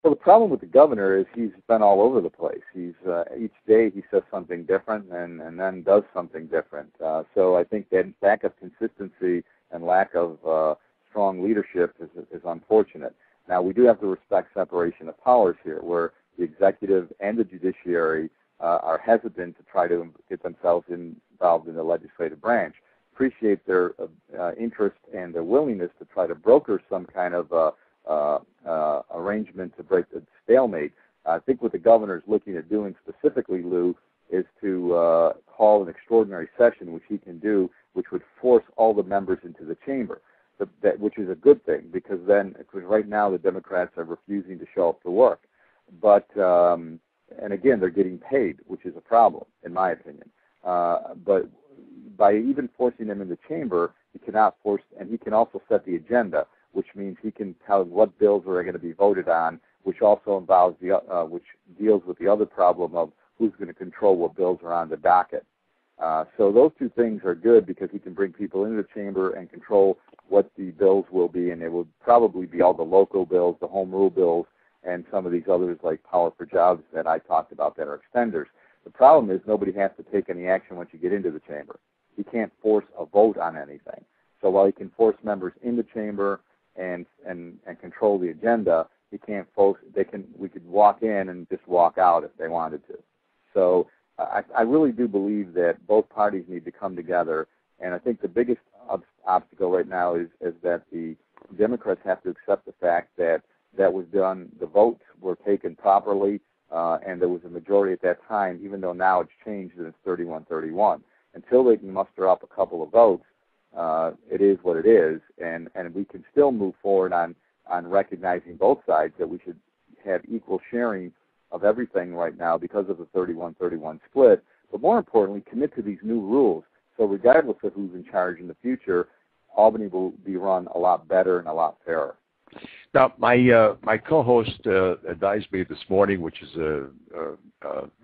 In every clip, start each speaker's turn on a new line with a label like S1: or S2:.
S1: Well, the problem with the governor is he's been all over the place. He's each day he says something different and then does something different. So I think that lack of consistency and lack of strong leadership is unfortunate. Now, we do have to respect separation of powers here, where the executive and the judiciary are hesitant to try to get themselves involved in the legislative branch. Appreciate their interest and their willingness to try to broker some kind of arrangement to break the stalemate. I think what the governor is looking at doing specifically, Lou, is to call an extraordinary session, which he can do, which would force all the members into the chamber, which is a good thing, because right now the Democrats are refusing to show up to work. But, and again, they're getting paid, which is a problem, in my opinion. But by even forcing them in the chamber, he cannot force, and he can also set the agenda, which means he can tell what bills are going to be voted on, which also involves which deals with the other problem of who's going to control what bills are on the docket. So those two things are good because he can bring people into the chamber and control what the bills will be, and it will probably be all the local bills, the home rule bills, and some of these others like Power for Jobs that I talked about that are extenders. The problem is nobody has to take any action once you get into the chamber. He can't force a vote on anything. So while he can force members in the chamber and control the agenda, he can't force. We could walk in and just walk out if they wanted to. So I really do believe that both parties need to come together, and I think the biggest obstacle right now is that the Democrats have to accept the fact that was done. The votes were taken properly, and there was a majority at that time, even though now it's changed and it's 31-31. Until they can muster up a couple of votes, it is what it is, and we can still move forward on recognizing both sides that we should have equal sharing of everything right now because of the 31-31 split, but more importantly, commit to these new rules. So regardless of who's in charge in the future, Albany will be run a lot better and a lot fairer.
S2: Now, my co-host advised me this morning, which is a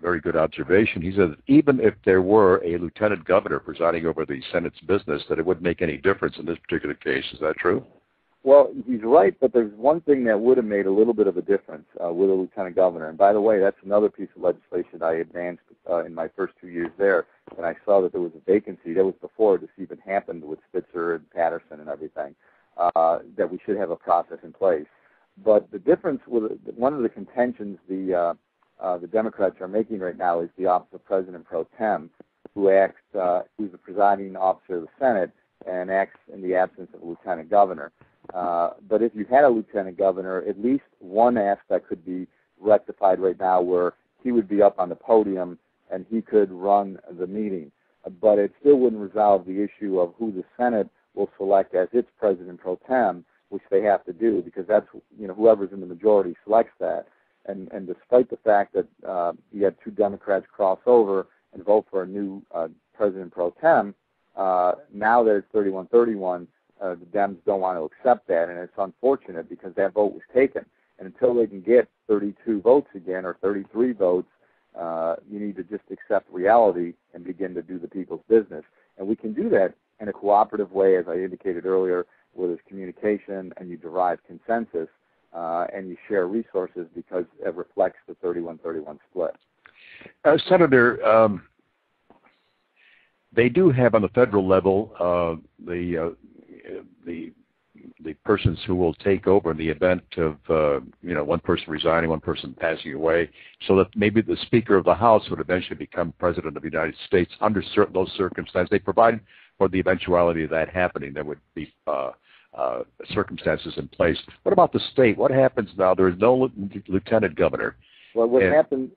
S2: very good observation. He said that even if there were a lieutenant governor presiding over the Senate's business, that it wouldn't make any difference in this particular case. Is that true?
S1: Well, he's right, but there's one thing that would have made a little bit of a difference with a lieutenant governor. And by the way, that's another piece of legislation I advanced in my first 2 years there, and I saw that there was a vacancy. That was before this even happened with Spitzer and Patterson and everything, that we should have a process in place. But the difference with one of the contentions the Democrats are making right now is the office of President Pro Tem, who acts, who's the presiding officer of the Senate and acts in the absence of a lieutenant governor. But if you had a lieutenant governor, at least one aspect could be rectified right now where he would be up on the podium and he could run the meeting. But it still wouldn't resolve the issue of who the Senate will select as its president pro tem, which they have to do because that's, whoever's in the majority selects that. And despite the fact that you had two Democrats cross over and vote for a new president pro tem, now that it's 31-31, the Dems don't want to accept that, and it's unfortunate because that vote was taken. And until they can get 32 votes again or 33 votes, you need to just accept reality and begin to do the people's business. And we can do that in a cooperative way, as I indicated earlier, where there's communication and you derive consensus and you share resources because it reflects the 31-31 split.
S2: Senator, they do have on the federal level the persons who will take over in the event of one person resigning, one person passing away, so that maybe the Speaker of the House would eventually become President of the United States under those circumstances. They provide for the eventuality of that happening. There would be circumstances in place. What about the state? What happens now? There is no lieutenant governor.
S1: Well, what happens,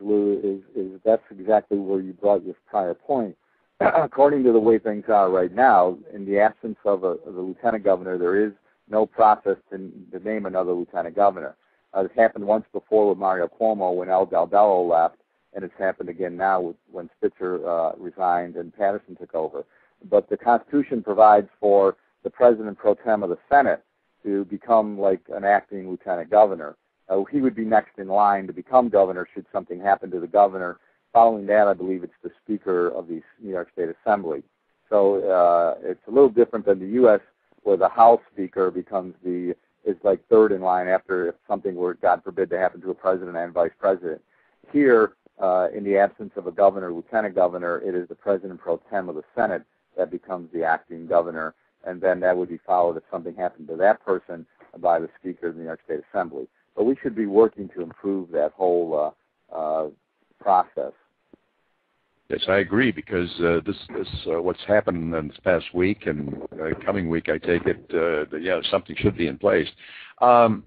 S1: Lou, is that's exactly where you brought your prior point. According to the way things are right now, in the absence of the lieutenant governor, there is no process to name another lieutenant governor. It's happened once before with Mario Cuomo when El Galdello left, and it's happened again now when Spitzer resigned and Patterson took over. But the Constitution provides for the president pro tem of the Senate to become like an acting lieutenant governor. He would be next in line to become governor should something happen to the governor. Following that, I believe it's the Speaker of the New York State Assembly. So it's a little different than the U.S., where the House Speaker becomes the is like third in line after if something were, God forbid, to happen to a president and vice president. Here, in the absence of a governor, lieutenant governor, it is the president pro tem of the Senate that becomes the acting governor, and then that would be followed if something happened to that person by the Speaker of the New York State Assembly. But we should be working to improve that whole process.
S2: Yes, I agree, because this what's happened in this past week and coming week, I take it, that, something should be in place. What's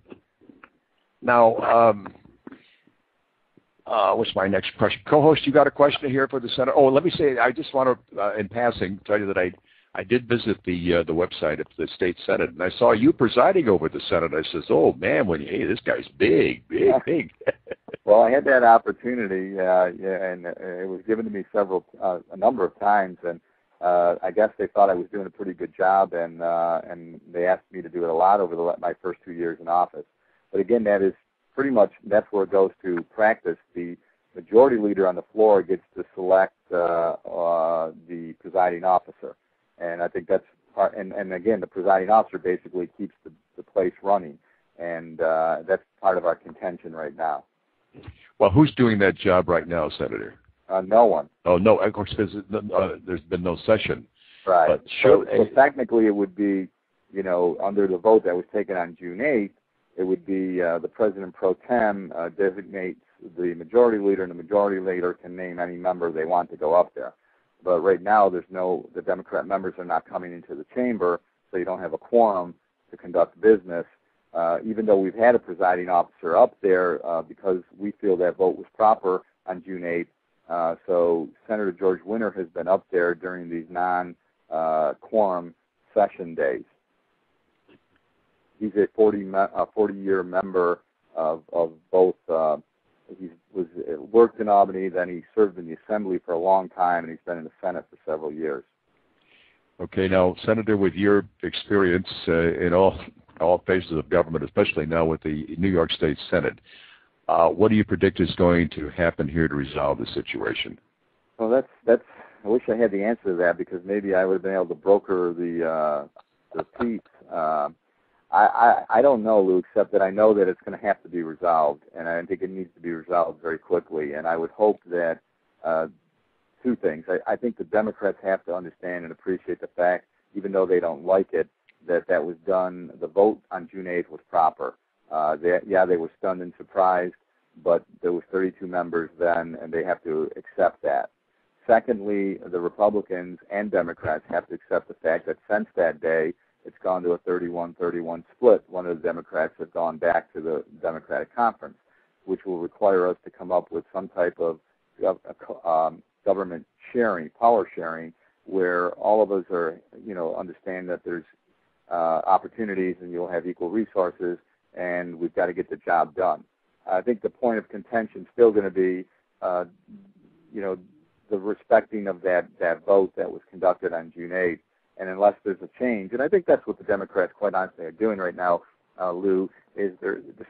S2: my next question? Co-host, you got a question here for the Senator? Oh, let me say, I just want to, in passing, tell you that I did visit the website of the state Senate, and I saw you presiding over the Senate. I says, oh, man, hey, this guy's big.
S1: Well, I had that opportunity, and it was given to me a number of times, and I guess they thought I was doing a pretty good job, and they asked me to do it a lot over my first 2 years in office. But again, that is pretty much, that's where it goes to practice. The majority leader on the floor gets to select the presiding officer. And I think that's part, and again, the presiding officer basically keeps the place running. And that's part of our contention right now.
S2: Well, who's doing that job right now, Senator?
S1: No one.
S2: Oh, no, of course, there's been no session.
S1: Right.
S2: But sure.
S1: So technically it would be, under the vote that was taken on June 8th, it would be the president pro tem designates the majority leader, and the majority leader can name any member they want to go up there. But right now, the Democrat members are not coming into the chamber, so you don't have a quorum to conduct business. Even though we've had a presiding officer up there because we feel that vote was proper on June 8th. So Senator George Winter has been up there during these non-quorum session days. He's a 40-year member of both. He worked in Albany, then he served in the Assembly for a long time, and he's been in the Senate for several years. Okay,
S2: now, Senator, with your experience in all phases of government, especially now with the New York State Senate, what do you predict is going to happen here to resolve the situation?
S1: Well, that's. I wish I had the answer to that, because maybe I would have been able to broker the peace. I don't know, Lou, except that I know that it's going to have to be resolved, and I think it needs to be resolved very quickly. And I would hope that two things. I think the Democrats have to understand and appreciate the fact, even though they don't like it, that was done. The vote on June 8th was proper. They were stunned and surprised, but there was 32 members then, and they have to accept that. Secondly, the Republicans and Democrats have to accept the fact that since that day, it's gone to a 31-31 split. One of the Democrats have gone back to the Democratic Conference, which will require us to come up with some type of government sharing, power sharing, where all of us are, understand that there's opportunities and you'll have equal resources, and we've got to get the job done. I think the point of contention is still going to be, the respecting of that vote that was conducted on June 8th. And unless there's a change, and I think that's what the Democrats, quite honestly, are doing right now, Lou, is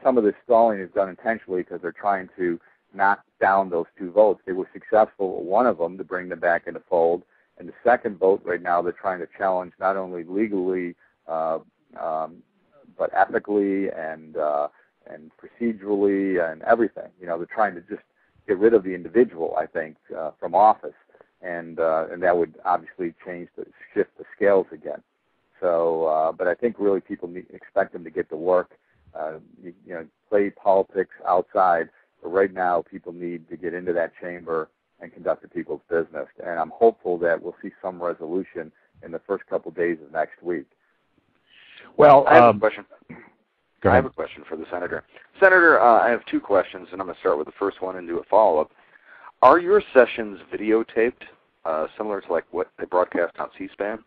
S1: some of this stalling is done intentionally because they're trying to knock down those two votes. They were successful with one of them to bring them back into fold, and the second vote right now they're trying to challenge not only legally but ethically and procedurally and everything. They're trying to just get rid of the individual, I think, from office. And that would obviously shift the scales again. So, but I think really people expect them to get to work, play politics outside. But right now, people need to get into that chamber and conduct the people's business. And I'm hopeful that we'll see some resolution in the first couple of days of next week.
S3: Well, I have a question.
S2: Go ahead.
S3: I have a question for the Senator. Senator, I have two questions, and I'm going to start with the first one and do a follow-up. Are your sessions videotaped, similar to like what they broadcast on C-SPAN?